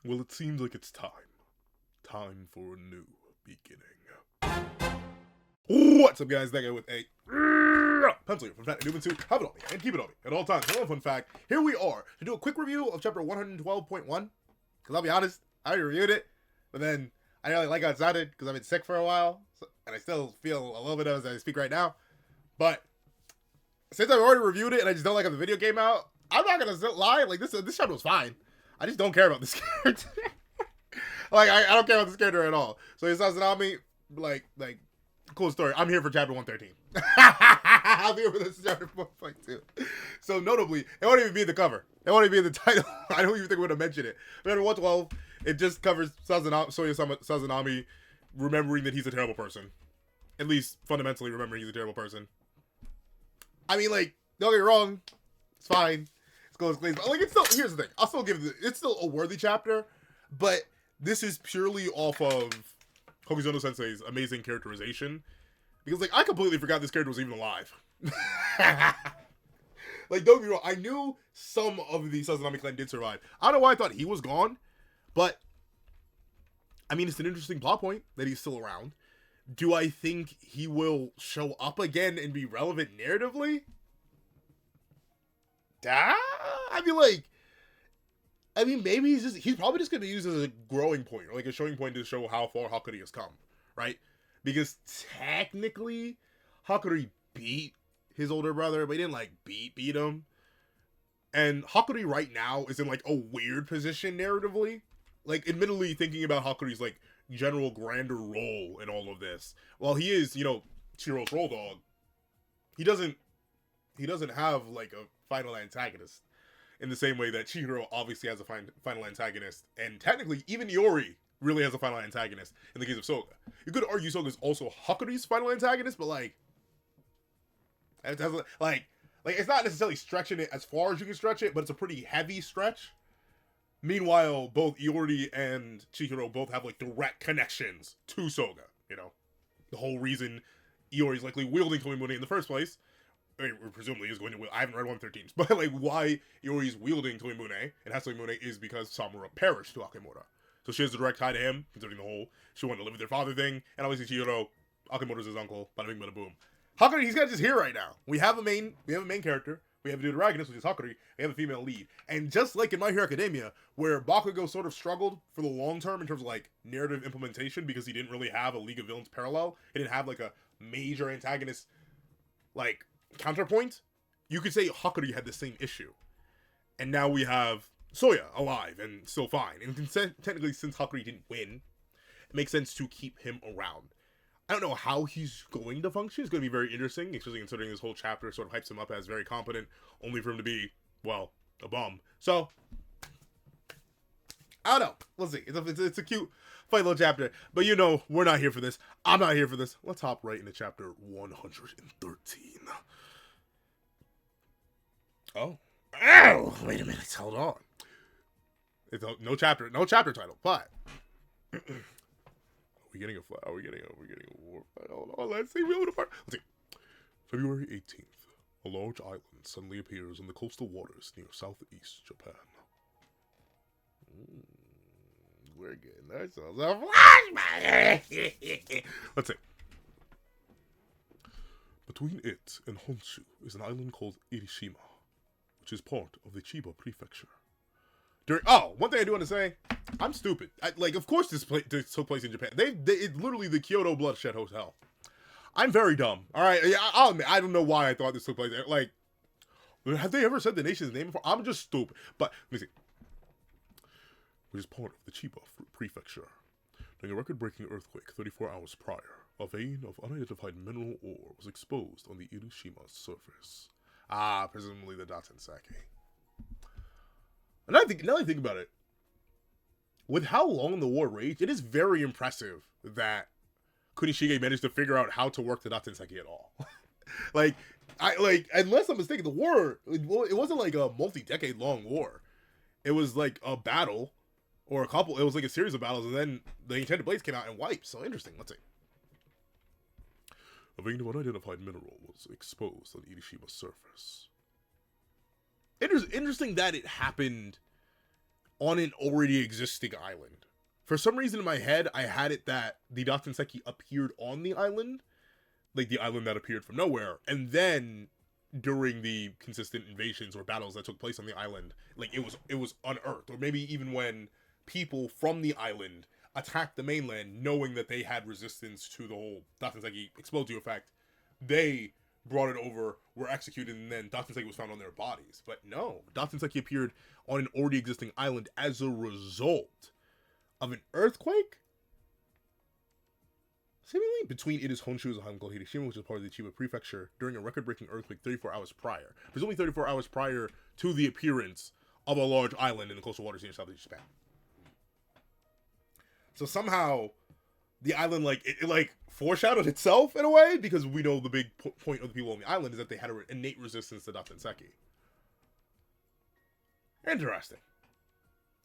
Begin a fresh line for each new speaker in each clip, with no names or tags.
Well, it seems like it's time. Time for a new beginning. What's up, guys? That guy with a pencil here from Fat Newman Suit. Have it on me and keep it on me at all times. Another fun fact. Here we are to do a quick review of chapter 112.1. Because I'll be honest, I already reviewed it, but then I didn't really like how it sounded because I've been sick for a while, and I still feel a little bit of it as I speak right now. But since I've already reviewed it and I just don't like how the video came out, I'm not gonna lie. Like this chapter was fine. I just don't care about this character. Like I don't care about this character at all. So he says Tsunami, like cool story. I'm here for chapter 113. I'll be here for this chapter 4.2. So notably, it won't even be in the cover. It won't even be in the title. I don't even think we're gonna mention it. Chapter 112, it just covers Sazanami remembering that he's a terrible person. At least fundamentally remembering he's a terrible person. I mean, like, don't get me wrong, it's fine. It's cool, it's clean. But like, it's still, here's the thing. I'll still give it, it's still a worthy chapter, but this is purely off of Hokuzono Sensei's amazing characterization. Because, like, I completely forgot this character was even alive. Like, don't get me wrong, I knew some of the Sazanami clan did survive. I don't know why I thought he was gone, but, I mean, it's an interesting plot point that he's still around. Do I think he will show up again and be relevant narratively? I mean, maybe he's probably just going to use it as a growing point, or like a showing point to show how far Hakuri has come, right? Because technically, Hakuri beat his older brother, but he didn't, like, beat him. And Hakuri right now is in, like, a weird position narratively. Like, admittedly, thinking about Hakuri's, like, general grander role in all of this, while he is, you know, Chihiro's roll dog, he doesn't have, like, a final antagonist in the same way that Chihiro obviously has a final antagonist, and technically even Iori really has a final antagonist in the case of Soga. You could argue Soga is also Hakuri's final antagonist, but like it has, like it's not necessarily stretching it as far as you can stretch it, but it's a pretty heavy stretch. Meanwhile, both Iori and Chihiro both have, like, direct connections to Soga, you know? The whole reason Iori's likely wielding Tomimune in the first place, I mean, presumably is going to wield, I haven't read 113, but, like, why Iori's wielding Tomimune and has Tomimune is because Samura perished to Akemura. So she has a direct tie to him, considering the whole, she wanted to live with their father thing, and obviously Chihiro, Akemura's his uncle, bada bing bada boom. Hakuri, he's got just here right now. We have a main character. We have a deuteragonist, which is Hakuri. We have a female lead. And just like in My Hero Academia, where Bakugo sort of struggled for the long term in terms of, like, narrative implementation because he didn't really have a League of Villains parallel. He didn't have, like, a major antagonist, like, counterpoint. You could say Hakuri had the same issue. And now we have Soya alive and still fine. And technically, since Hakuri didn't win, it makes sense to keep him around. I don't know how he's going to function. It's going to be very interesting, especially considering this whole chapter sort of hypes him up as very competent, only for him to be, well, a bum. So, I don't know. We'll see. It's a cute, funny little chapter. But you know, we're not here for this. I'm not here for this. Let's hop right into chapter 113. Oh, wait a minute. Hold on. It's no chapter title, but... Are we getting a war fight? Hold on, let's see. Let's see. February 18th, a large island suddenly appears in the coastal waters near southeast Japan. We're getting ourselves a flashback. Let's see. Between it and Honshu is an island called Irishima, which is part of the Chiba prefecture. One thing I do want to say, I'm stupid. Of course this took place in Japan. It's literally the Kyoto Bloodshed Hotel. I'm very dumb. All right, I'll admit, I don't know why I thought this took place there. Like, have they ever said the nation's name before? I'm just stupid. But let me see. Which is part of the Chiba prefecture. During a record-breaking earthquake 34 hours prior, a vein of unidentified mineral ore was exposed on the Irishima surface. Presumably the Datensaki. And now I think about it, with how long the war raged, it is very impressive that Kunishige managed to figure out how to work the Datenseki at all. Unless I'm mistaken, the war, it wasn't like a multi-decade long war. It was like a battle, or it was like a series of battles, and then the Enchanted Blades came out and wiped. So interesting, let's see. A vein of unidentified mineral was exposed on Irishima's surface. Interesting that it happened on an already existing island. For some reason in my head, I had it that the Dattenseki appeared on the island, like the island that appeared from nowhere, and then during the consistent invasions or battles that took place on the island, like it was unearthed, or maybe even when people from the island attacked the mainland, knowing that they had resistance to the whole Dattenseki explode you effect, they brought it over, were executed, and then Dattenseki was found on their bodies. But no, Dattenseki appeared on an already existing island as a result of an earthquake, seemingly between Ita's Honshu's island called Hiroshima, which is part of the Chiba Prefecture, during a record-breaking earthquake 34 hours prior. Presumably 34 hours prior to the appearance of a large island in the coastal waters near Southeast Japan. So somehow, the island, like, it like, foreshadowed itself in a way, because we know the big point of the people on the island is that they had an innate resistance to Dattenseki. Interesting.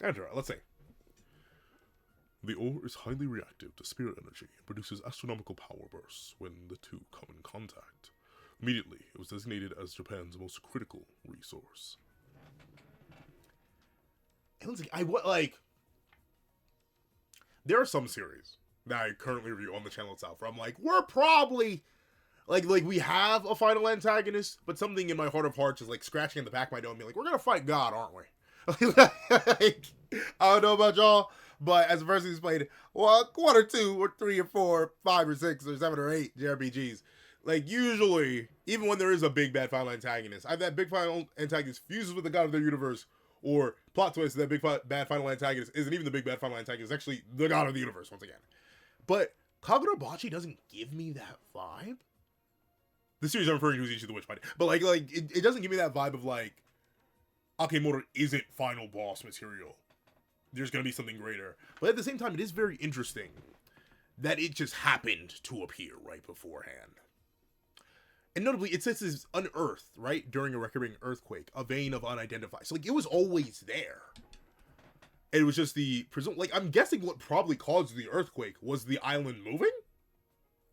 Let's see. The ore is highly reactive to spirit energy and produces astronomical power bursts when the two come in contact. Immediately, it was designated as Japan's most critical resource. And there are some series that I currently review on the channel itself where I'm like, we're probably, like we have a final antagonist, but something in my heart of hearts is like scratching in the back of my dome, being like, we're gonna fight God, aren't we? Like, I don't know about y'all, but as a person who's played one or two or three or four, 5 or 6 or 7 or 8 JRPGs, like usually, even when there is a big bad final antagonist, either that big final antagonist fuses with the god of their universe, or plot twist, that big bad final antagonist isn't even the big bad final antagonist, it's actually the god of the universe once again. But Kagurabachi doesn't give me that vibe. The series I'm referring to is Ichi the Witch, but like it doesn't give me that vibe of like Akemura isn't final boss material. There's gonna be something greater. But at the same time, it is very interesting that it just happened to appear right beforehand. And notably, it says it's unearthed, right? During a record-breaking earthquake, a vein of unidentified. So like it was always there. It was just I'm guessing what probably caused the earthquake was the island moving?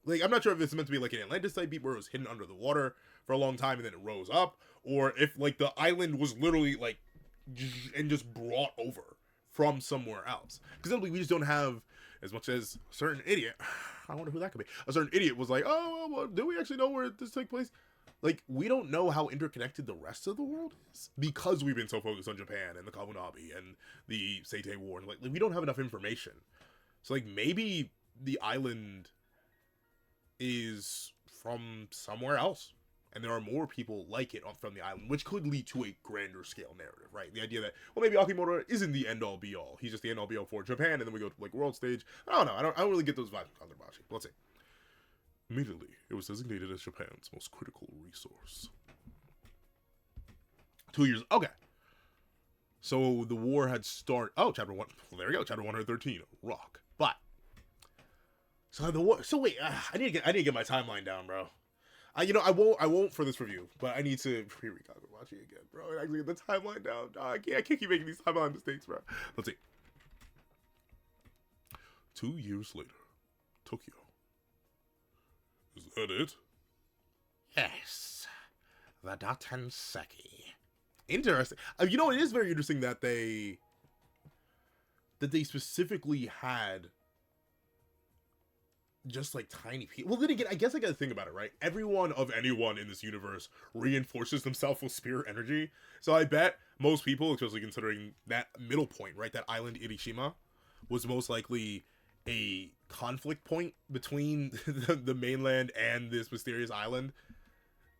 Like, I'm not sure if it's meant to be like an Atlantis type beat where it was hidden under the water for a long time and then it rose up, or if like the island was literally like, and just brought over from somewhere else. Because then we just don't have, as much as a certain idiot, I wonder who that could be, a certain idiot was like, oh, well, do we actually know where this took place? Like, we don't know how interconnected the rest of the world is because we've been so focused on Japan and the Kabunabi and the Seitei War. And like we don't have enough information. So, like, maybe the island is from somewhere else. And there are more people like it from the island, which could lead to a grander scale narrative, right? The idea that, well, maybe Akimura isn't the end-all be-all. He's just the end-all be-all for Japan, and then we go to, like, world stage. I don't know. I don't really get those vibes from Kagurabachi. But let's see. Immediately, it was designated as Japan's most critical resource. 2 years. Okay. So the war had started. Oh, chapter 1. Well, there we go. Chapter 113. Rock. But. So the war. So wait. I need to get my timeline down, bro. I won't for this review, but I need to reread Kagurabachi again, bro. And actually get the timeline down. I can't keep making these timeline mistakes, bro. Let's see. 2 years later, Tokyo. Is that it? Yes. The Dattenseki. Interesting. It is very interesting that they specifically had just like tiny people. Well, then again, I guess I gotta think about it, right? Everyone of anyone in this universe reinforces themselves with spirit energy. So I bet most people, especially considering that middle point, right? That island Irishima was most likely a conflict point between the mainland and this mysterious island.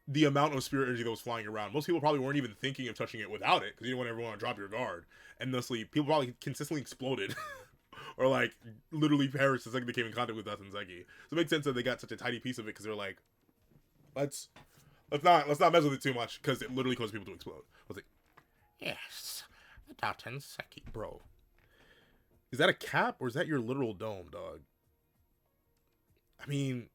The amount of spirit energy that was flying around, most people probably weren't even thinking of touching it without it, because you don't want everyone to drop your guard. And thusly, people probably consistently exploded. Or like literally perished the second they came in contact with Dattenseki. So it makes sense that they got such a tiny piece of it, because they're like, let's not mess with it too much, because it literally causes people to explode. Let's see. Yes, the Dattenseki, bro. Is that a cap or is that your literal dome, dog? I mean,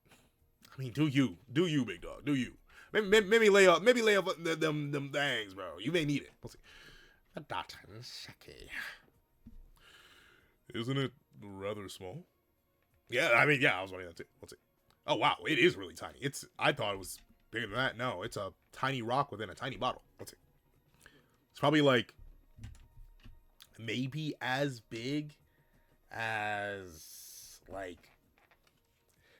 do you, big dog, do you? Maybe lay up them things, bro. You may need it. Let's see. The Dattenseki. Isn't it rather small? Yeah, I was wondering that too. Let's see. Oh wow, it is really tiny. I thought it was bigger than that. No, it's a tiny rock within a tiny bottle. Let's see. It's probably like maybe as big as, like,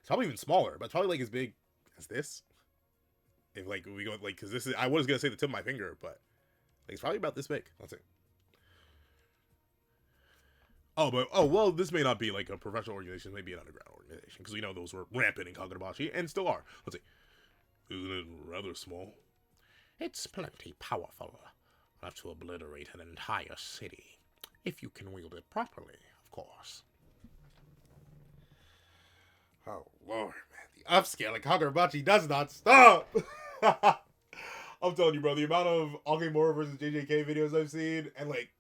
it's probably even smaller, but it's probably like as big as this. If like we go like, because this is, I was gonna say the tip of my finger, but like it's probably about this big. Let's see. Well, this may not be like a professional organization, maybe an underground organization, because we know those were rampant in Kagurabachi and still are. Let's see. Isn't it rather small? It's plenty powerful enough to obliterate an entire city, if you can wield it properly, of course. Oh lord, man, the upscale of Kagurabachi does not stop. I'm telling you, bro, the amount of Akimura versus JJK videos I've seen, and like,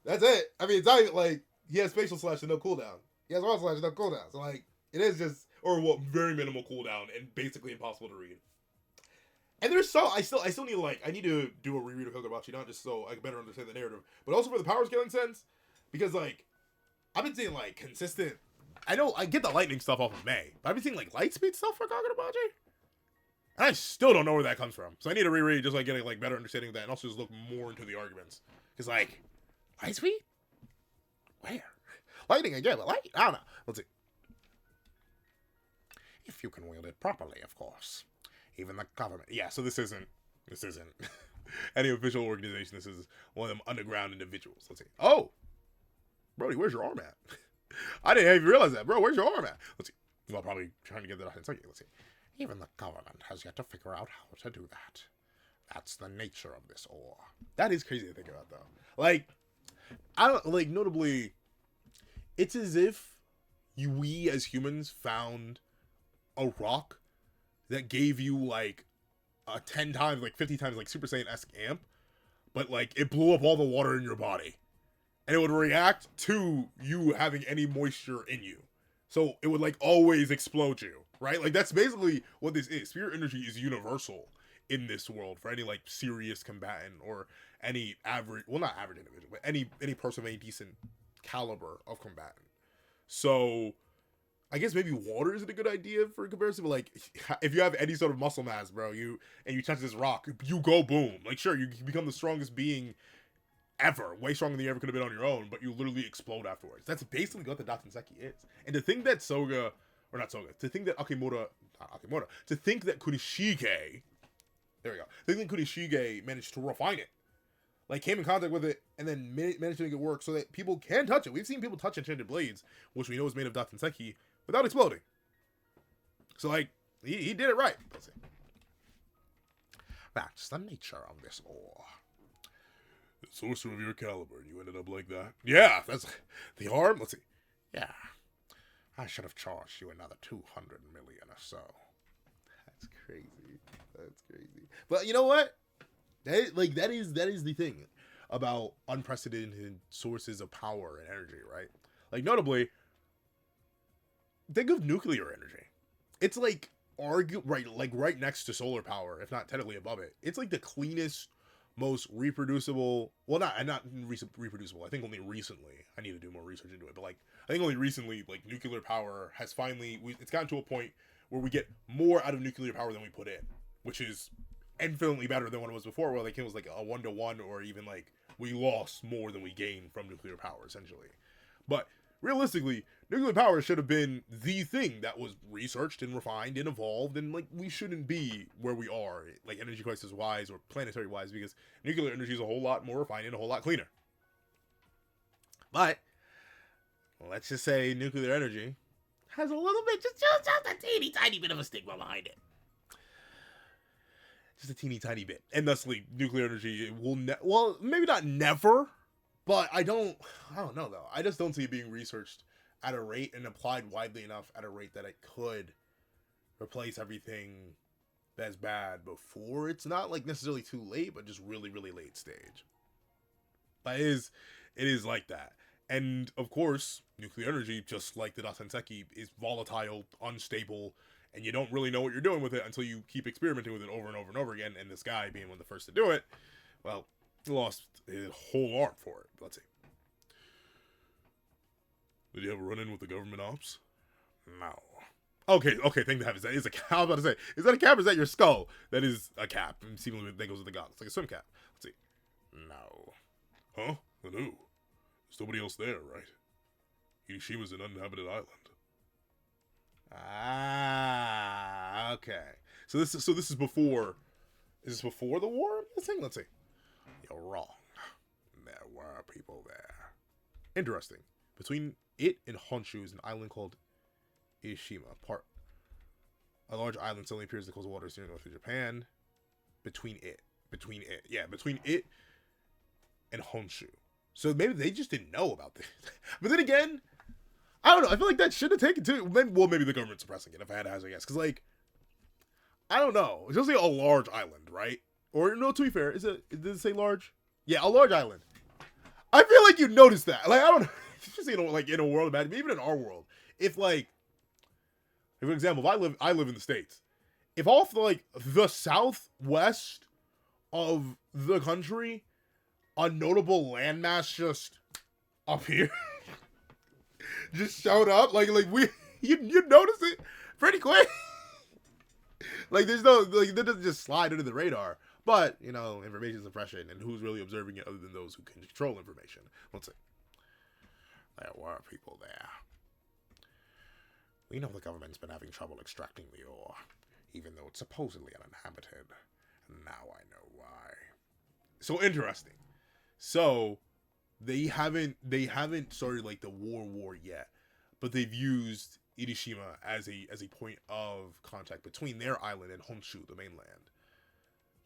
that's it. I mean, it's not even like he has facial slash and no cooldown. He has raw slash and no cooldown. So like, it is just, or what, very minimal cooldown and basically impossible to read. And there's so I still need to like, I need to do a reread of Kagurabachi, not just so I can better understand the narrative, but also for the power scaling sense, because like I've been seeing like consistent. I know I get the lightning stuff off of May, but I've been seeing like light speed stuff for Kagurabachi. And I still don't know where that comes from. So I need to reread just like getting like better understanding of that, and also just look more into the arguments. Because like, light speed? Where? Lightning again, but light? I don't know. Let's see. If you can wield it properly, of course. Even the government. Yeah, so this isn't any official organization. This is one of them underground individuals. Let's see. Oh! Brody, where's your arm at? I didn't even realize that. Bro, where's your arm at? Let's see. Well, probably trying to get that out in a second. Let's see. Even the government has yet to figure out how to do that. That's the nature of this ore. That is crazy to think about, though. Like, I don't, like, notably, it's as if we as humans found a rock that gave you, like, a 10 times, like, 50 times, like, Super Saiyan-esque amp, but, like, it blew up all the water in your body. And it would react to you having any moisture in you. So it would, like, always explode you. Right? Like, that's basically what this is. Spirit energy is universal in this world for any, like, serious combatant or any average, well, not average individual, but any person of any decent caliber of combatant. So, I guess maybe water isn't a good idea for comparison, but, like, if you have any sort of muscle mass, bro, you touch this rock, you go boom. Like, sure, you become the strongest being ever, way stronger than you ever could have been on your own, but you literally explode afterwards. That's basically what the Datsenseki is. And to think that Soga, or not Soga, to think that to think that Kurishige, there we go, to think that Kurishige managed to refine it, like came in contact with it, and then managed to make it work so that people can touch it. We've seen people touch enchanted blades, which we know is made of Datsenseki, without exploding. So like, he did it right. Let's see. That's the nature of this ore. The sorcerer of your caliber, and you ended up like that? Yeah, that's the arm. Let's see. Yeah. I should have charged you another 200 million or so. That's crazy. That's crazy. But you know what? That is the thing about unprecedented sources of power and energy, right? Like, notably, think of nuclear energy. It's like right next to solar power, if not technically above it. It's like the cleanest, most reproducible, well, not reproducible, I think only recently, I need to do more research into it, but like, I think only recently, like, nuclear power has finally, it's gotten to a point where we get more out of nuclear power than we put in, which is infinitely better than what it was before, where like it was like a 1-to-1, or even like, we lost more than we gained from nuclear power, essentially. But realistically, nuclear power should have been the thing that was researched and refined and evolved, and like, we shouldn't be where we are, like energy crisis wise or planetary wise, because nuclear energy is a whole lot more refined and a whole lot cleaner. But let's just say nuclear energy has a little bit, just a teeny tiny bit of a stigma behind it. Just a teeny tiny bit. And thusly, nuclear energy will well, maybe not never, but I don't know though. I just don't see it being researched at a rate and applied widely enough at a rate that it could replace everything that's bad before it's not like necessarily too late, but just really, really late stage. But it is like that. And of course, nuclear energy, just like the Datsenseki, is volatile, unstable, and you don't really know what you're doing with it until you keep experimenting with it over and over and over again. And this guy, being one of the first to do it, well, he lost his whole arm for it. Let's see. Did you ever run in with the government ops? No. Okay, thing to have is a cap. I was about to say, is that a cap or is that your skull? That is a cap. And seemingly that goes with the goggles. It's like a swim cap. Let's see. No. Huh? I know. There's nobody else there, right? Irishima's an uninhabited island. Ah, okay. So this is before. Is this before the war? Let's see. You're wrong. There were people there. Interesting. Between it and Honshu is an island called Ishima. A large island suddenly appears in the coastal waters near north of Japan. Between it and Honshu. So maybe they just didn't know about this. But then again, I don't know. I feel like that should have taken too. Well, maybe the government's suppressing it, if I had to hazard a guess. Because, like, I don't know. It's just like a large island, right? Or, no, to be fair, does it say large? Yeah, a large island. I feel like you'd notice that. Like, I don't know. Just, like, in a world, imagine, even in our world. If, like, for example, if I live in the States. If off, like, the southwest of the country, a notable landmass just up here just showed up, you'd notice it pretty quick. Like, there's no, like, that doesn't just slide under the radar. But, you know, information suppression, and who's really observing it other than those who can control information. Let's see. There were people there. We know the government's been having trouble extracting the ore, even though it's supposedly uninhabited. And now I know why. So interesting. So they haven't started like the war yet, but they've used Irishima as a point of contact between their island and Honshu, the mainland.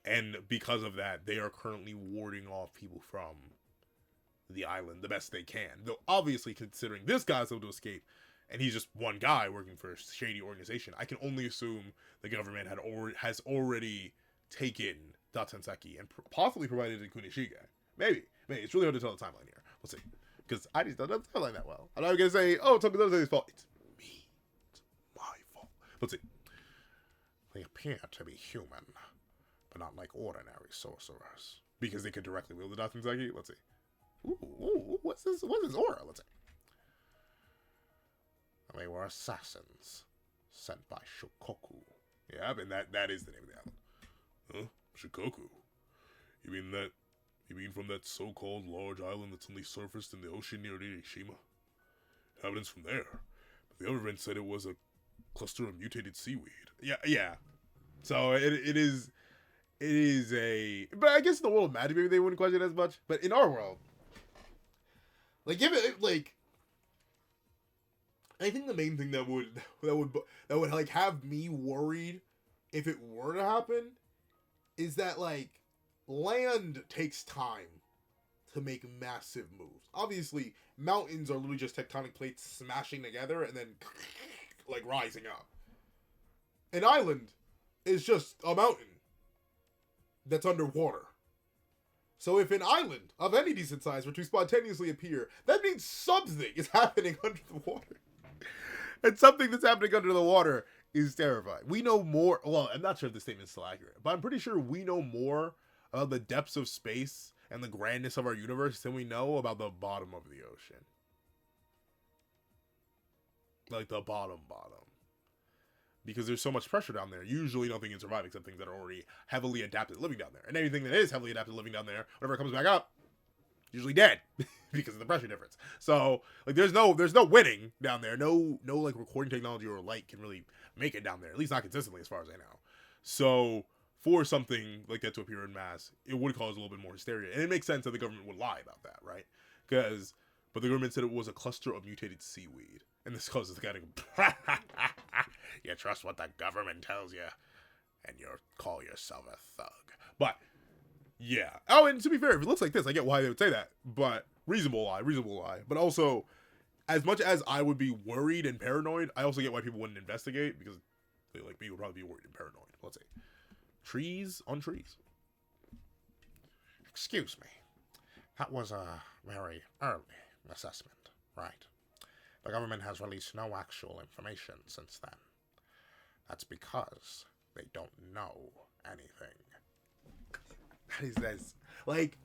And because of that, they are currently warding off people from the island the best they can. Though obviously, considering this guy's able to escape, and he's just one guy working for a shady organization, I can only assume the government has already taken Datsenseki and possibly provided it to Kunishige. Maybe. It's really hard to tell the timeline here. We'll see. Because I just don't know the timeline that well. I'm not going to say, oh, it's Tokugawa's fault. It's me. It's my fault. Let's see. They appear to be human, but not like ordinary sorcerers. Because they could directly wield the Datsenseki. Let's see. Ooh, what's this aura? Let's see. They were assassins sent by Shikoku. Yeah, I mean, that is the name of the island. Huh? Shikoku? You mean from that so-called large island that's only surfaced in the ocean near Irishima? Inhabitants from there. But the government said it was a cluster of mutated seaweed. Yeah. So it is a... But I guess in the world of magic, maybe they wouldn't question it as much. But in our world, like, give it, like... I think the main thing that would like have me worried if it were to happen is that, like, land takes time to make massive moves. Obviously, mountains are literally just tectonic plates smashing together and then like rising up. An island is just a mountain that's underwater. So if an island of any decent size were to spontaneously appear, that means something is happening under the water. And something that's happening under the water is terrifying. We know more. Well, I'm not sure if this statement's still accurate, but I'm pretty sure we know more about the depths of space and the grandness of our universe than we know about the bottom of the ocean. Like the bottom. Because there's so much pressure down there. Usually nothing can survive except things that are already heavily adapted living down there. And anything that is heavily adapted living down there, whenever it comes back up, usually dead because of the pressure difference. So, like, there's no winning down there. No like recording technology or light can really make it down there, at least not consistently as far as I know. So for something like that to appear in mass, it would cause a little bit more hysteria. And it makes sense that the government would lie about that, right? But the government said it was a cluster of mutated seaweed. And this causes the guy to go, you trust what the government tells you, and you call yourself a thug. But yeah. Oh, and to be fair, if it looks like this, I get why they would say that. But reasonable lie. But also, as much as I would be worried and paranoid, I also get why people wouldn't investigate, because they, like me, would probably be worried and paranoid. Let's see. Trees on trees. Excuse me. That was a very early assessment, right? The government has released no actual information since then. That's because they don't know anything. That's like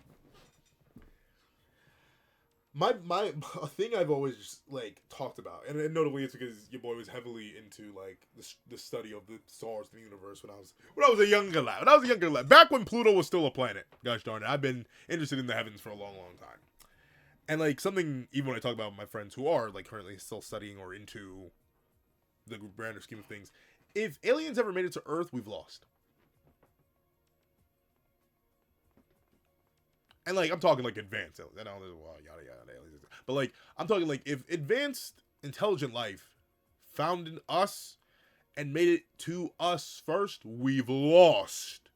my thing I've always like talked about, and notably it's because your boy was heavily into like the study of the stars in the universe when I was a younger lad. Back when Pluto was still a planet. Gosh darn it, I've been interested in the heavens for a long time. And like something, even when I talk about my friends who are like currently still studying or into the grander scheme of things, if aliens ever made it to Earth, we've lost. And like I'm talking like advanced aliens. I know there's yada yada aliens, but like I'm talking like if advanced intelligent life found us and made it to us first, we've lost.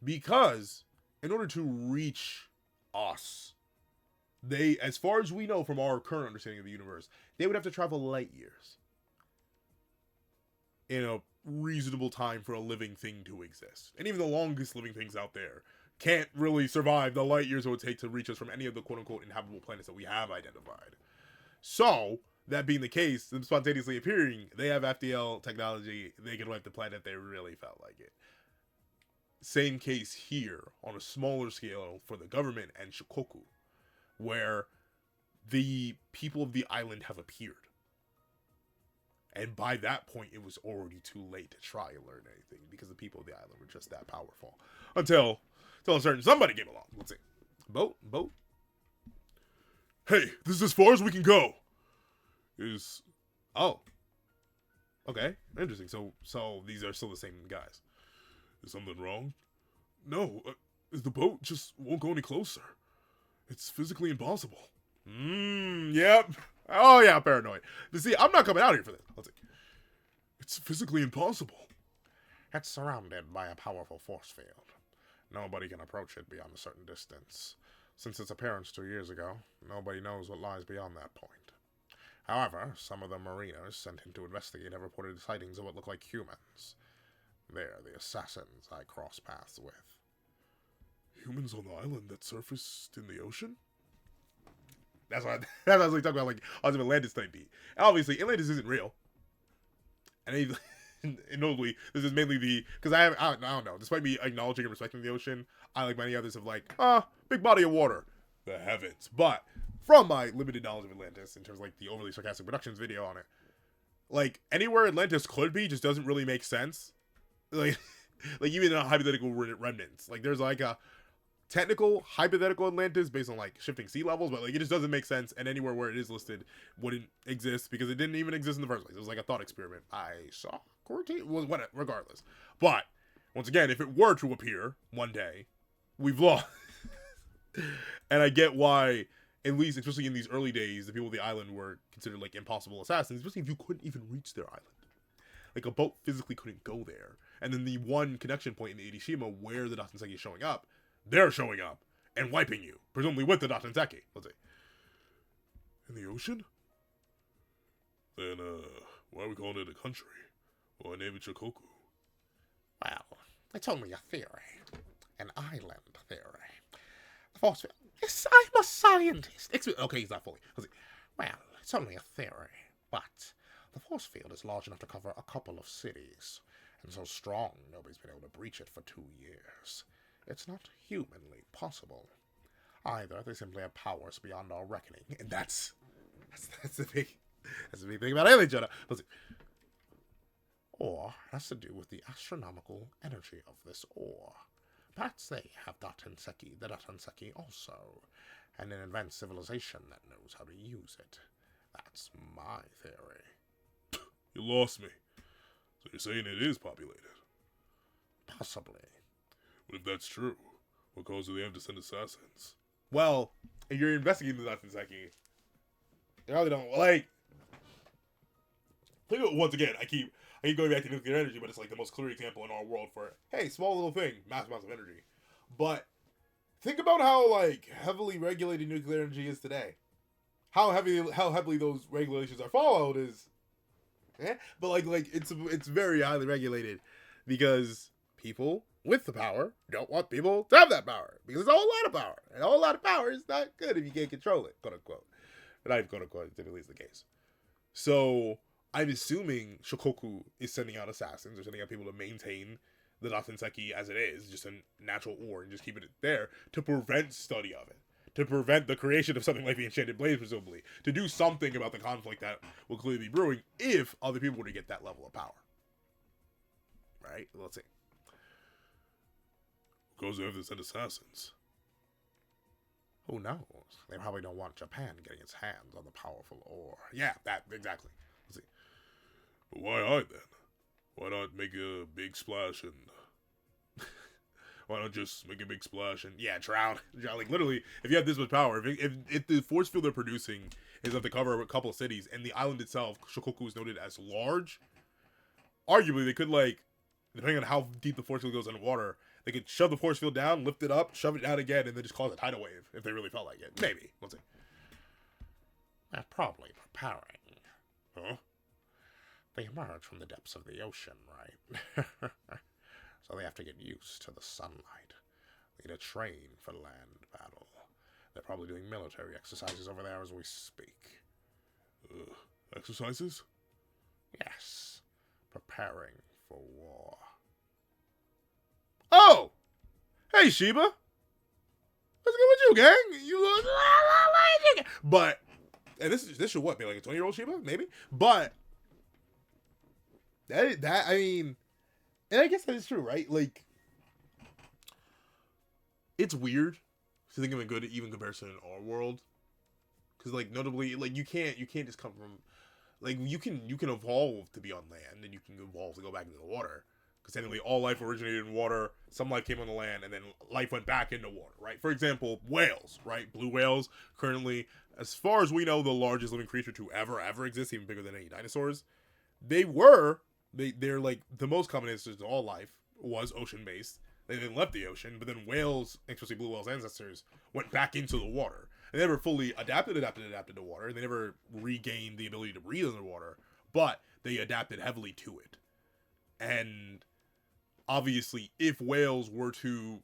Because in order to reach us, they, as far as we know from our current understanding of the universe, they would have to travel light years in a reasonable time for a living thing to exist. And even the longest living things out there can't really survive the light years it would take to reach us from any of the quote-unquote inhabitable planets that we have identified. So, that being the case, them spontaneously appearing, they have FDL technology, they can wipe the planet if they really felt like it. Same case here, on a smaller scale for the government and Shikoku, where the people of the island have appeared. And by that point, it was already too late to try and learn anything, because the people of the island were just that powerful. Until a certain somebody came along. Let's see. Boat? Hey, this is as far as we can go. Oh. Okay, interesting. So these are still the same guys. Is something wrong? No, the boat just won't go any closer. It's physically impossible. Yep. Oh yeah, paranoid. But see, I'm not coming out here for this. Let's see. It's physically impossible. It's surrounded by a powerful force field. Nobody can approach it beyond a certain distance. Since its appearance 2 years ago, nobody knows what lies beyond that point. However, some of the mariners sent in to investigate have reported sightings of what look like humans. They're the assassins I cross paths with. Humans on the island that surfaced in the ocean? That's what I was like talking about, like Ultimate Atlantis type beat. Obviously, Atlantis isn't real. And notably, this is mainly because I don't know, despite me acknowledging and respecting the ocean, I, like many others, have like, big body of water. The heavens. But from my limited knowledge of Atlantis, in terms of like the overly sarcastic productions video on it, like anywhere Atlantis could be just doesn't really make sense. Like even in a hypothetical remnants, like there's like a technical hypothetical Atlantis based on like shifting sea levels, but like it just doesn't make sense, and anywhere where it is listed wouldn't exist because it didn't even exist in the first place. It was like a thought experiment. I saw was what regardless. But once again, if it were to appear one day, we've lost. And I get why, at least especially in these early days, the people of the island were considered like impossible assassins, especially if you couldn't even reach their island. Like a boat physically couldn't go there. And then the one connection point in the Edishima where the Datanseki is showing up, they're showing up and wiping you, presumably with the Datanseki. Let's see. In the ocean? Then, why are we calling it a country? Why name it Shikoku?
Well, it's only a theory. An island theory. The force field. Yes, I'm a scientist.
Okay, he's not fully. Let's see.
Well, it's only a theory, but the force field is large enough to cover a couple of cities, and so strong nobody's been able to breach it for 2 years. It's not humanly possible. Either they simply have powers beyond our reckoning, and that's the big thing about Alien Jonah. Let's see. Or it has to do with the astronomical energy of this ore. Perhaps they have the Datanseki also, and an advanced civilization that knows how to use it. That's my theory.
You lost me. So you're saying it is populated?
Possibly.
But if that's true, what cause do they have to send assassins?
Well, if you're investigating the Datanseki, you really don't like. Once again, I keep going back to nuclear energy, but it's like the most clear example in our world for, hey, small little thing, massive amounts of energy. But think about how like heavily regulated nuclear energy is today. How heavily those regulations are followed is, but like it's very highly regulated because people with the power don't want people to have that power because it's a whole lot of power, and a whole lot of power is not good if you can't control it, quote unquote. And I quote unquote typically is the case. So I'm assuming Shikoku is sending out assassins or sending out people to maintain the Datanseki as it is, just a natural ore, and just keeping it there to prevent study of it, to prevent the creation of something like the Enchanted Blade, presumably, to do something about the conflict that will clearly be brewing if other people were to get that level of power. Right? Let's see.
Because they have to send assassins.
Who knows? They probably don't want Japan getting its hands on the powerful ore. Yeah, that, exactly. Let's see.
But why I then? Why not make a big splash and... Why not just make a big splash and...
Yeah, drown. Like, literally, if you have this much power, if the force field they're producing is enough to cover a couple of cities, and the island itself, Shikoku, is noted as large, arguably, they could, like, depending on how deep the force field goes underwater, they could shove the force field down, lift it up, shove it down again, and then just cause a tidal wave, if they really felt like it. Maybe. Let's see.
They're probably preparing.
Huh?
They emerge from the depths of the ocean, right? So they have to get used to the sunlight. They need to train for land battle. They're probably doing military exercises over there as we speak.
Exercises?
Yes. Preparing for war.
Oh! Hey, Sheba! What's good with you, gang? You but, and this should what, be like a 20-year-old Sheba? Maybe? But, that, I mean, and I guess that is true, right? Like, it's weird to think of a good even comparison in our world. Because, like, notably, like, you can't just come from, like, you can evolve to be on land, and you can evolve to go back into the water. Because technically all life originated in water, some life came on the land, and then life went back into water, right? For example, whales, right? Blue whales, currently, as far as we know, the largest living creature to ever exist, even bigger than any dinosaurs. They're like, the most common ancestors to all life was ocean-based. They then left the ocean, but then whales, especially blue whales' ancestors, went back into the water. They never fully adapted to water. They never regained the ability to breathe underwater, but they adapted heavily to it. And obviously, if blue whales were to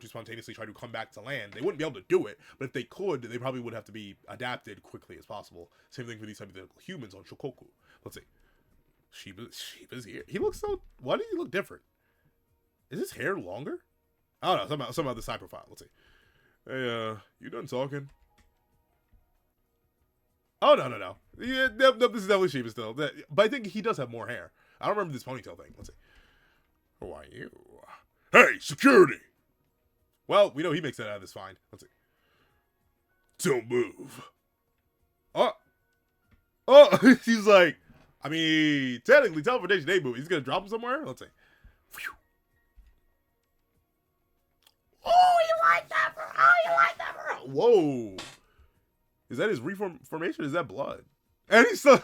spontaneously try to come back to land, they wouldn't be able to do it. But if they could, they probably would have to be adapted quickly as possible. Same thing for these hypothetical humans on Shokoku. Let's see. Sheba's here. He looks so... Why does he look different? Is his hair longer? I don't know. Somehow the side profile. Let's see.
Hey, you done talking?
Oh, no. Yeah, no, this is definitely Sheba still. But I think he does have more hair. I don't remember this ponytail thing. Let's see.
Who are you?
Hey, security!
Well, we know he makes it out of this fine. Let's see.
Don't move.
Oh, he's like, I mean, technically, teleportation ain't moving. He's gonna drop him somewhere? Let's see. Whew. Oh, you like that, bro? Oh, you like that, bro? Whoa. Is that his reformation? Is that blood? And he's so...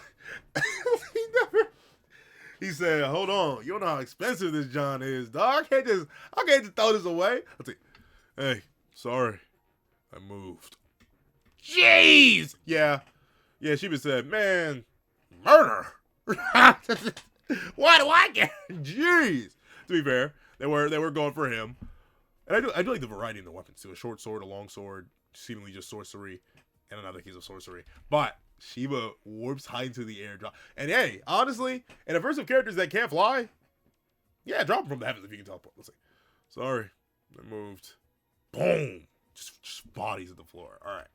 He said, hold on. You don't know how expensive this John is, dog. I can't just throw this away. Let's see.
Hey, sorry. I moved.
Jeez! Yeah, she just said, man, murder. Why do I get? Jeez. To be fair, they were going for him, and I do like the variety in the weapons too. A short sword, a long sword, seemingly just sorcery, and another case of sorcery. But Sheba warps high into the air, drop, and hey, honestly, in a verse of characters that can't fly, yeah, drop them from the heavens if you can teleport. Let's see.
Sorry, I moved.
Boom! Just bodies at the floor. All right.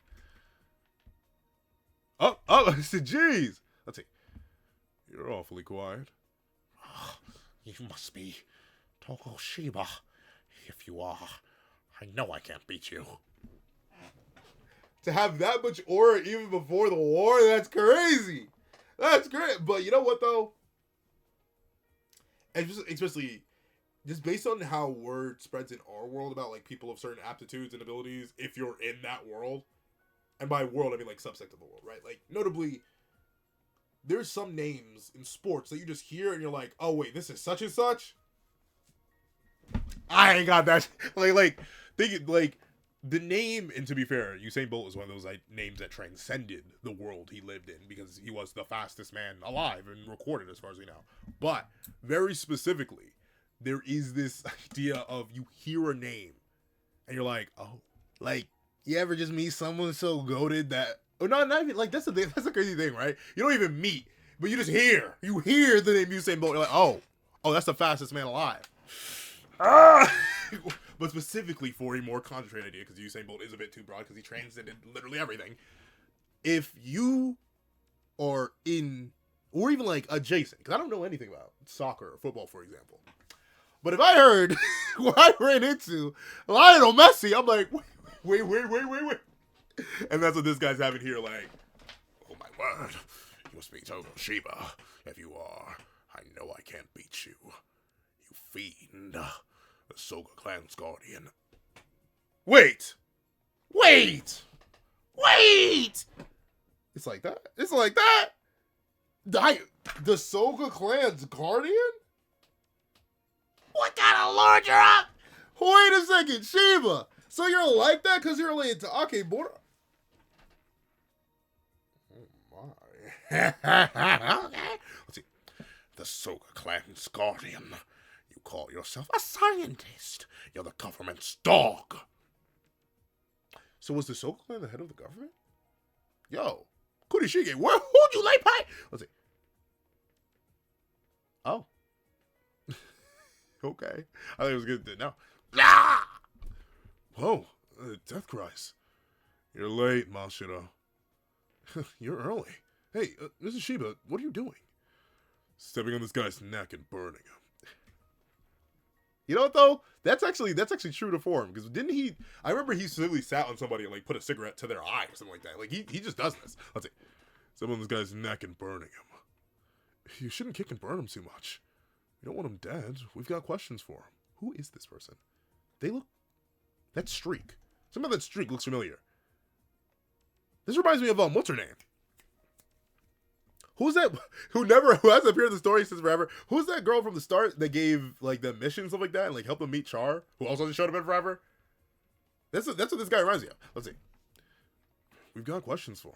Oh! I said, jeez. Let's see.
You're awfully quiet.
You must be Tokushima. If you are, I know I can't beat you.
To have that much aura even before the war, that's crazy. That's great. But you know what, though? Especially just based on how word spreads in our world about, like, people of certain aptitudes and abilities, if you're in that world, and by world, I mean, like, subsect of the world, right? Like, notably, there's some names in sports that you just hear and you're like, oh, wait, this is such and such? I ain't got that. Like, the name, and to be fair, Usain Bolt is one of those, like, names that transcended the world he lived in because he was the fastest man alive and recorded as far as we know. But, very specifically, there is this idea of you hear a name and you're like, oh, like, you ever just meet someone so goated that, or not even, like, that's a crazy thing, right? You don't even meet, but you just hear. You hear the name Usain Bolt. You're like, oh, that's the fastest man alive. But specifically for a more concentrated idea, because Usain Bolt is a bit too broad, because he transcended literally everything. If you are in, or even like adjacent, because I don't know anything about soccer or football, for example. But if I heard what I ran into Lionel Messi, I'm like, wait. And that's what this guy's having here, like,
Oh my word, you must be Togo Shiba. If you are, I know I can't beat you. You fiend, the Soga clan's guardian.
wait! It's like that? The Soga clan's guardian?
What kind of lord you're up?
Wait a second, Shiba! So you're like that because you're related to Akebora? Oh my.
Okay. Let's see. The Soga clan's guardian. You call yourself a scientist. You're the government's dog.
So was the Soga clan the head of the government? Yo, Kurishige, who'd you lay pie? Let's see. Oh. Okay. I think it was good to know.
Ah!
Whoa, death cries. You're late, Mashiro. You're early. Hey, Mrs. Shiba, what are you doing? Stepping on this guy's neck and burning him.
You know what though? That's actually true to form, because didn't he? I remember he simply sat on somebody and like put a cigarette to their eye or something like that. Like he just does this. Let's see.
Stepping on this guy's neck and burning him. You shouldn't kick and burn him too much. You don't want him dead. We've got questions for him.
Who is this person? They look. That streak. Some of that streak looks familiar. This reminds me of what's her name? Who's that? Who hasn't appeared in the story since forever? Who's that girl from the start that gave like the mission stuff like that and like helped them meet Char? Who also hasn't showed up in forever? That's what this guy reminds me of. Let's see.
We've got questions for him.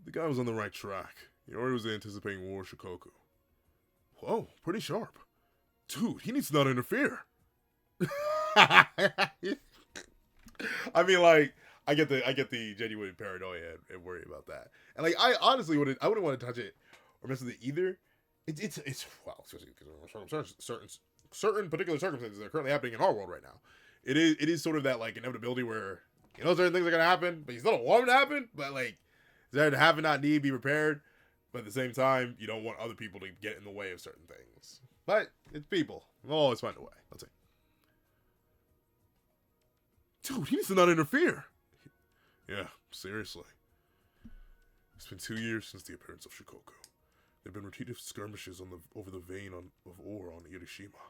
The guy was on the right track. He already was anticipating War Shikoku. Whoa, pretty sharp. Dude, he needs to not interfere.
I mean, like, I get the genuine paranoia and worry about that. And like, I honestly wouldn't want to touch it or mess with it either. It's well, especially because certain particular circumstances that are currently happening in our world right now. It is sort of that like inevitability where you know certain things are gonna happen, but you still don't want them to happen. But like, it's there to have and not need, be prepared. But at the same time, you don't want other people to get in the way of certain things. But it's people. We'll always find a way. Let's see.
Dude, he needs to not interfere. Yeah, seriously. It's been 2 years since the appearance of Shikoku. There have been repeated skirmishes over the vein of ore on Irishima.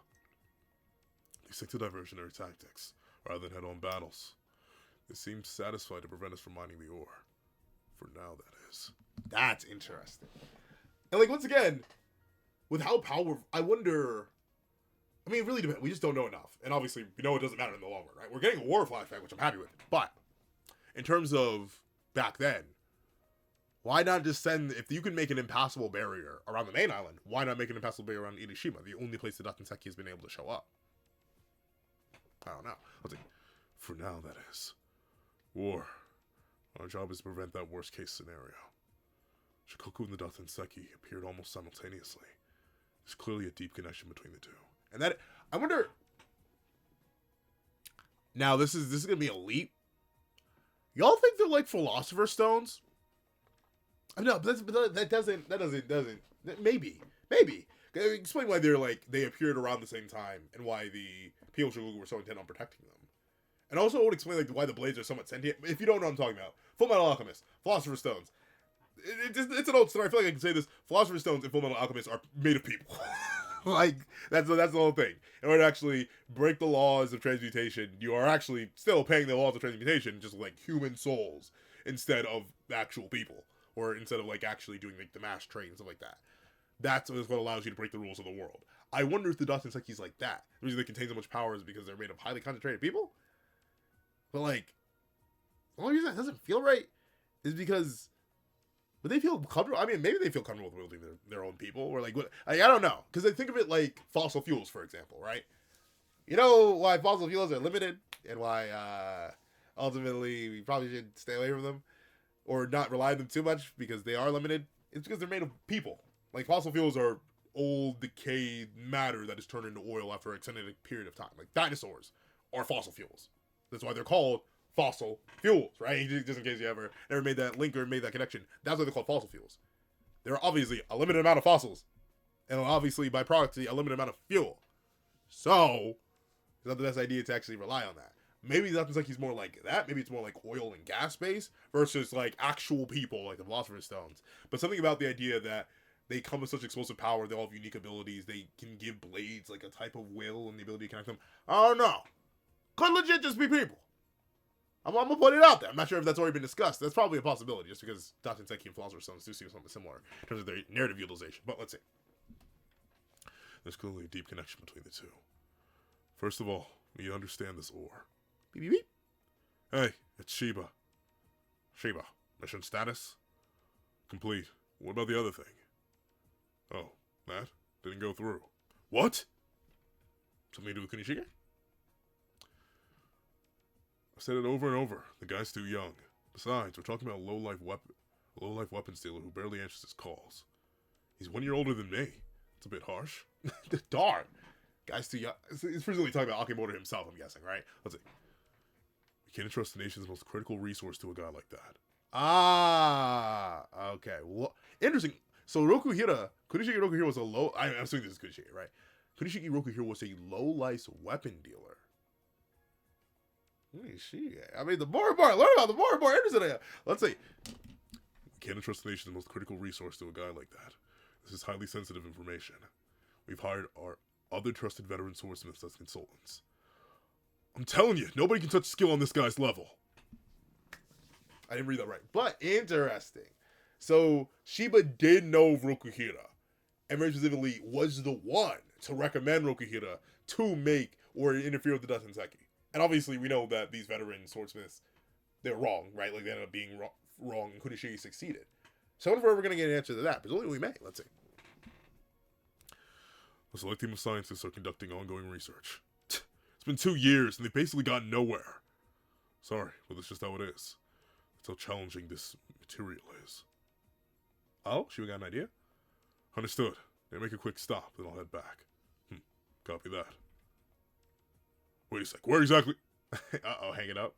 They stick to diversionary tactics, rather than head-on battles. They seem satisfied to prevent us from mining the ore. For now, that is.
That's interesting. And like, once again, with how powerful, I wonder, I mean, it really depends. We just don't know enough. And obviously, we know it doesn't matter in the long run, right? We're getting a war flashback, which I'm happy with. But, in terms of back then, why not just send, if you can make an impassable barrier around the main island, why not make an impassable barrier around Irishima, the only place the Datanseki has been able to show up? I don't know. Let's see.
For now, that is. War. Our job is to prevent that worst case scenario. Shikoku and the Datanseki appeared almost simultaneously. There's clearly a deep connection between the two.
And that, I wonder, now this is going to be a leap. Y'all think they're like Philosopher's Stones? No, but that doesn't, maybe. Explain why they appeared around the same time and why the people of Shikoku were so intent on protecting them. And also it would explain like why the blades are somewhat sentient. If you don't know what I'm talking about, Full Metal Alchemist, Philosopher's Stones. It's an old story. I feel like I can say this. Philosopher's Stones and Full Metal Alchemist are made of people. Like, that's the whole thing. In order to actually break the laws of transmutation, you are actually still paying the laws of transmutation, just like human souls, instead of actual people. Or instead of like actually doing like the mass trade and stuff like that. That's what allows you to break the rules of the world. I wonder if the Datenseki's like that. The reason they contain so much power is because they're made of highly concentrated people? But like, the only reason that doesn't feel right is because would they feel comfortable? I mean, maybe they feel comfortable with wielding their own people, or like, what? I don't know, because they think of it like fossil fuels, for example, right? You know why fossil fuels are limited, and why ultimately we probably should stay away from them, or not rely on them too much because they are limited. It's because they're made of people. Like fossil fuels are old, decayed matter that is turned into oil after an extended period of time. Like dinosaurs are fossil fuels. That's why they're called fossil fuels, right? Just in case you ever made that link or made that connection. That's why they're called fossil fuels. There are obviously a limited amount of fossils. And obviously, by proxy, a limited amount of fuel. So, it's not the best idea to actually rely on that. maybe Datenseki's more like that. Maybe it's more like oil and gas based versus like actual people like the Philosopher's Stones. But something about the idea that they come with such explosive power, they all have unique abilities, they can give blades like a type of will and the ability to connect them. I don't know. Could legit just be people. I'm gonna put it out there. I'm not sure if that's already been discussed. That's probably a possibility, just because Datenseki and Philosopher's Stones do seem something similar in terms of their narrative utilization. But let's see.
There's clearly a deep connection between the two. First of all, you understand this ore.
Beep, beep, beep.
Hey, it's Shiba. Shiba, mission status? Complete. What about the other thing? Oh, that? Didn't go through. What?
Something to do with Kunishige?
I've said it over and over. The guy's too young. Besides, we're talking about a low-life weapons dealer who barely answers his calls. He's 1 year older than me. It's a bit harsh.
Darn. Guy's too young. It's presumably talking about Akimoto himself, I'm guessing, right? Let's see.
We can't entrust the nation's most critical resource to a guy like that.
Ah, okay. Well, interesting. So Rokuhira, Kunishige Rokuhira was a low... I'm assuming this is Kunishige, right? Kunishige Rokuhira was a low-life weapon dealer. I mean, the more and more I learn about, the more and more interested I am. Let's see.
We can't entrust the nation's most critical resource to a guy like that. This is highly sensitive information. We've hired our other trusted veteran swordsmiths as consultants. I'm telling you, nobody can touch skill on this guy's level.
I didn't read that right. But interesting. So Shiba did know Rokuhira. And very specifically was the one to recommend Rokuhira to make or interfere with the Datenseki. And obviously we know that these veteran swordsmiths, they're wrong, right? Like they ended up being wrong and Kunishige succeeded. So I wonder if we're ever going to get an answer to that. Presumably we may. Let's see.
A select team of scientists are conducting ongoing research. It's been 2 years and they've basically gotten nowhere. Sorry, but that's just how it is. That's how challenging this material is.
Oh, Shiba got an idea?
Understood. They make a quick stop, then I'll head back. Copy that. Wait a sec, where exactly?
Uh-oh, hang it up.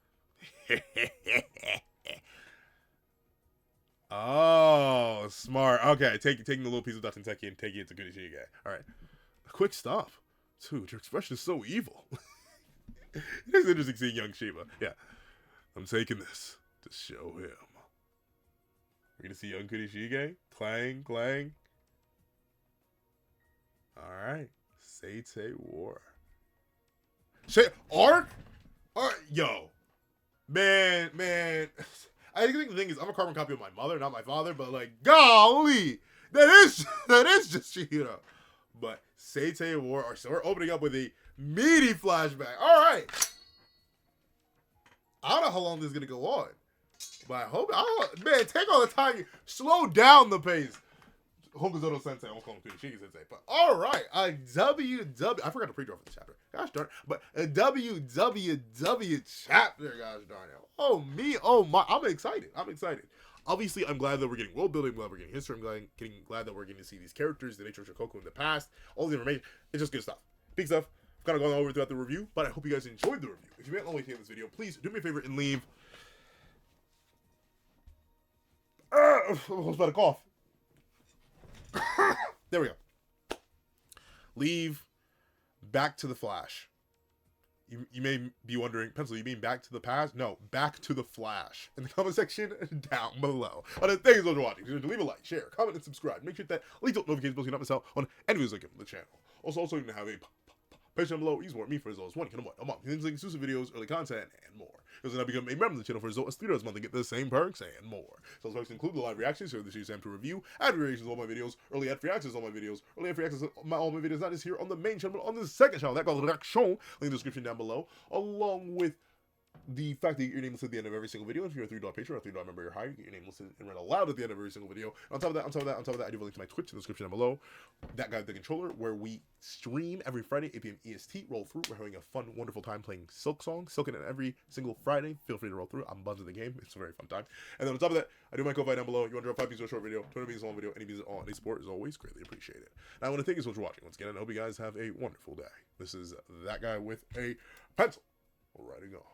Oh, smart. Okay, taking the little piece of Datenseki and taking it to Kunishige. Alright.
A quick stop? Dude, your expression is so evil.
It's interesting seeing young Shiba. Yeah.
I'm taking this to show him.
We're gonna see young Kunishige. Clang, clang. Alright. Seitei War. Arc? Alright, yo. Man. I think the thing is, I'm a carbon copy of my mother, not my father, but like, golly! That is just Shihiro. But Seitei War, so we're opening up with a meaty flashback. Alright. I don't know how long this is gonna go on. But man, take all the time. Slow down the pace. Hokuzoto Sensei, I won't call him Kunishige Sensei. But alright, I forgot to pre-draw for this chapter. Gosh darn it. But a WWW chapter, gosh darn it. Oh my, I'm excited. Obviously, I'm glad that we're getting world building, I'm glad we're getting history, I'm glad that we're getting to see these characters, the nature of Shikoku in the past, all the information. It's just good stuff. Big stuff. I've kind of gone over throughout the review, but I hope you guys enjoyed the review. If you made all the way to the end of this video, please do me a favor and leave. I was about to cough. There we go. Leave Back to the Flash. You may be wondering, Pencil, you mean Back to the Past? No, Back to the Flash. In the comment section down below. Thank you so much for watching. Leave a like, share, comment, and subscribe. Make sure that link notifications so you don't miss out on any videos like the channel. Also, you can have a page down below. You support me for as low as $1 a month. Things like exclusive videos, early content, and more. You can now become a member of the channel for as low as $3 a month and get the same perks and more. So those perks include the live reactions, so this is Sam to review, ad reactions to all my videos, early ad free access to all my videos, early ad free access to all my videos, not just here on the main channel, but on the second channel, that called Reaction. Link in the description down below, along with the fact that you get your name listed at the end of every single video. If you're a $3 patron or a $3 member or higher, you get your name listed and read aloud at the end of every single video. On top of that, I do have a link to my Twitch in the description down below. That guy, the controller, where we stream every Friday, 8 p.m. EST. Roll through. We're having a fun, wonderful time playing Silk Song. Silking it every single Friday. Feel free to roll through. I'm buzzing the game. It's a very fun time. And then on top of that, I do my Ko-Fi down below. You want to drop 5 views on a short video, 20 views on a long video, any views on any support is always greatly appreciated. And I want to thank you so much for watching. Once again, I hope you guys have a wonderful day. This is that guy with a pencil writing off.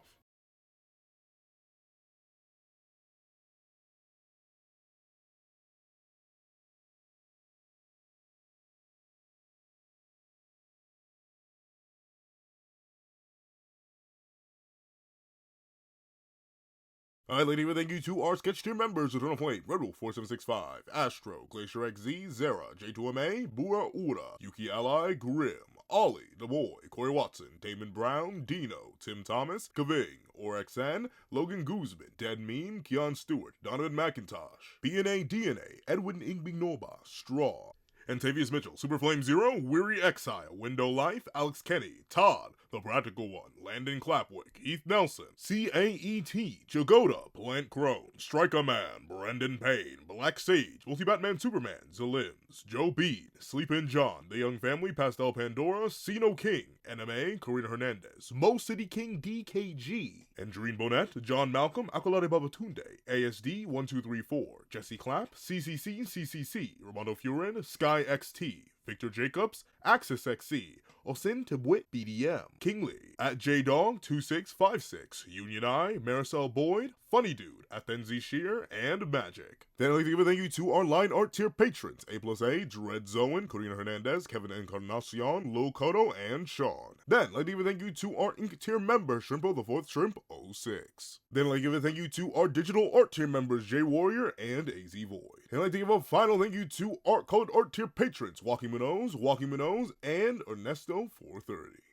Alright, lady, thank you to our sketch tier members: Eternal Flame, Red Wolf 4765, Astro, Glacier XZ, Zera, J2MA, Bura Ura, Yuki Ally, Grim, Ollie, The Boy, Corey Watson, Damon Brown, Dino, Tim Thomas, Kaving, ORXN, Logan Guzman, Dead Meme, Keon Stewart, Donovan McIntosh, BNA DNA, Edwin Ingbinorba, Straw, Antavius Mitchell, Super Flame Zero, Weary Exile, Window Life, Alex Kenny, Todd, The Practical One, Landon Clapwick, Heath Nelson, CAET, Jagoda, Plant Crone, Striker Man, Brendan Payne, Black Sage, Multi Batman Superman, Zalims, Joe Bede, Sleepin' John, The Young Family, Pastel Pandora, Sino King, NMA, Karina Hernandez, Mo City King DKG, Andreen Bonnet, John Malcolm, Akolade Babatunde, ASD 1234, Jesse Clapp, CCC, Romano Furin, Sky XT, Victor Jacobs, Axis XC, Osin Tibwit BDM, Kingly, at JDog2656, Union Eye, Maricel Boyd, Funny Dude, at Thenzi Shear, and Magic. Then I'd like to give a thank you to our line art tier patrons: A+A, Dread Zoen, Corina Hernandez, Kevin Encarnacion, Lil Koto, and Sean. Then I'd like to give a thank you to our ink tier member, Shrimpo the 4th Shrimp 06. Then I'd like to give a thank you to our digital art tier members, J Warrior and AZ Void. And I'd like to give a final thank you to our colored art tier patrons, Walking Minnows, and Ernesto 430.